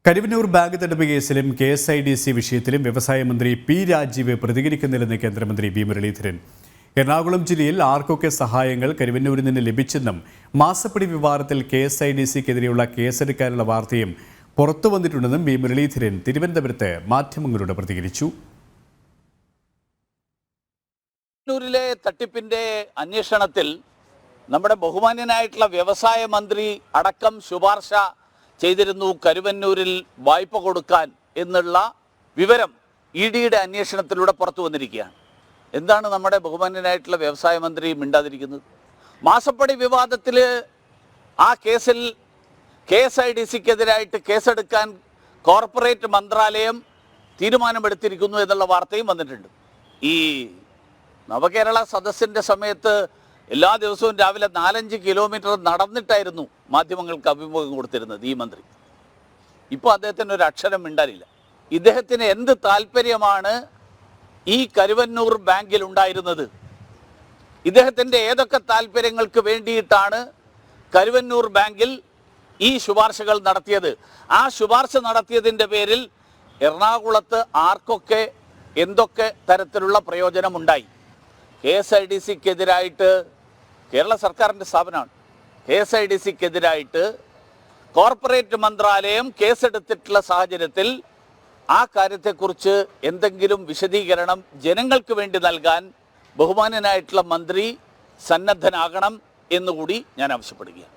Karuvannur bank തട്ടിപ്പ് കേസിലും KSIDC വിഷയത്തിലും വ്യവസായ മന്ത്രി പി രാജീവ് പ്രതികരിക്കുന്നില്ലെന്ന് കേന്ദ്രമന്ത്രി വി മുരളീധരൻ. എറണാകുളം ജില്ലയിൽ ആർക്കൊക്കെ സഹായങ്ങൾ കരുവന്നൂരിൽ നിന്ന് ലഭിച്ചെന്നും മാസപ്പടി വിവാദത്തിൽ KSIDCക്കെതിരെയുള്ള കേസെടുക്കാനുള്ള വാർത്തയും പുറത്തു വന്നിട്ടുണ്ടെന്നും വി മുരളീധരൻ തിരുവനന്തപുരത്ത് മാധ്യമങ്ങളോട് പ്രതികരിച്ചു. കരുവന്നൂരിലെ തട്ടിപ്പിന്റെ അന്വേഷണത്തിൽ നമ്മുടെ ബഹുമാന്യനായിട്ടുള്ള വ്യവസായ മന്ത്രി അടക്കം ശുപാർശ ചെയ്തിരുന്നു കരുവന്നൂരിൽ വായ്പ കൊടുക്കാൻ എന്നുള്ള വിവരം EDയുടെ അന്വേഷണത്തിലൂടെ പുറത്തു വന്നിരിക്കുകയാണ്. എന്താണ് നമ്മുടെ ബഹുമാന്യനായിട്ടുള്ള വ്യവസായ മന്ത്രി മിണ്ടാതിരിക്കുന്നത്? മാസപ്പടി വിവാദത്തിൽ ആ കേസിൽ KSIDCക്കെതിരായിട്ട് കേസെടുക്കാൻ കോർപ്പറേറ്റ് മന്ത്രാലയം തീരുമാനമെടുത്തിരിക്കുന്നു എന്നുള്ള വാർത്തയും വന്നിട്ടുണ്ട്. ഈ നവകേരള സദസ്സിൻ്റെ സമയത്ത് എല്ലാ ദിവസവും രാവിലെ 4-5 കിലോമീറ്റർ നടന്നിട്ടായിരുന്നു മാധ്യമങ്ങൾക്ക് അഭിമുഖം കൊടുത്തിരുന്നത് ഈ മന്ത്രി. ഇപ്പോൾ അദ്ദേഹത്തിന് ഒരു അക്ഷരം മിണ്ടാനില്ല. ഇദ്ദേഹത്തിന് എന്ത് താല്പര്യമാണ് ഈ കരുവന്നൂർ ബാങ്കിൽ ഉണ്ടായിരുന്നത്? ഇദ്ദേഹത്തിൻ്റെ ഏതൊക്കെ താല്പര്യങ്ങൾക്ക് വേണ്ടിയിട്ടാണ് കരുവന്നൂർ ബാങ്കിൽ ഈ ശുപാർശകൾ നടത്തിയത്? ആ ശുപാർശ നടത്തിയതിൻ്റെ പേരിൽ എറണാകുളത്ത് ആർക്കൊക്കെ എന്തൊക്കെ തരത്തിലുള്ള പ്രയോജനമുണ്ടായി? KSIDCക്കെതിരായിട്ട് കേരള സർക്കാരിൻ്റെ സ്ഥാപനമാണ്. KSIDCക്കെതിരായിട്ട് കോർപ്പറേറ്റ് മന്ത്രാലയം കേസെടുത്തിട്ടുള്ള സാഹചര്യത്തിൽ ആ കാര്യത്തെക്കുറിച്ച് എന്തെങ്കിലും വിശദീകരണം ജനങ്ങൾക്ക് വേണ്ടി നൽകാൻ ബഹുമാന്യനായിട്ടുള്ള മന്ത്രി സന്നദ്ധനാകണം എന്നുകൂടി ഞാൻ ആവശ്യപ്പെടുകയാണ്.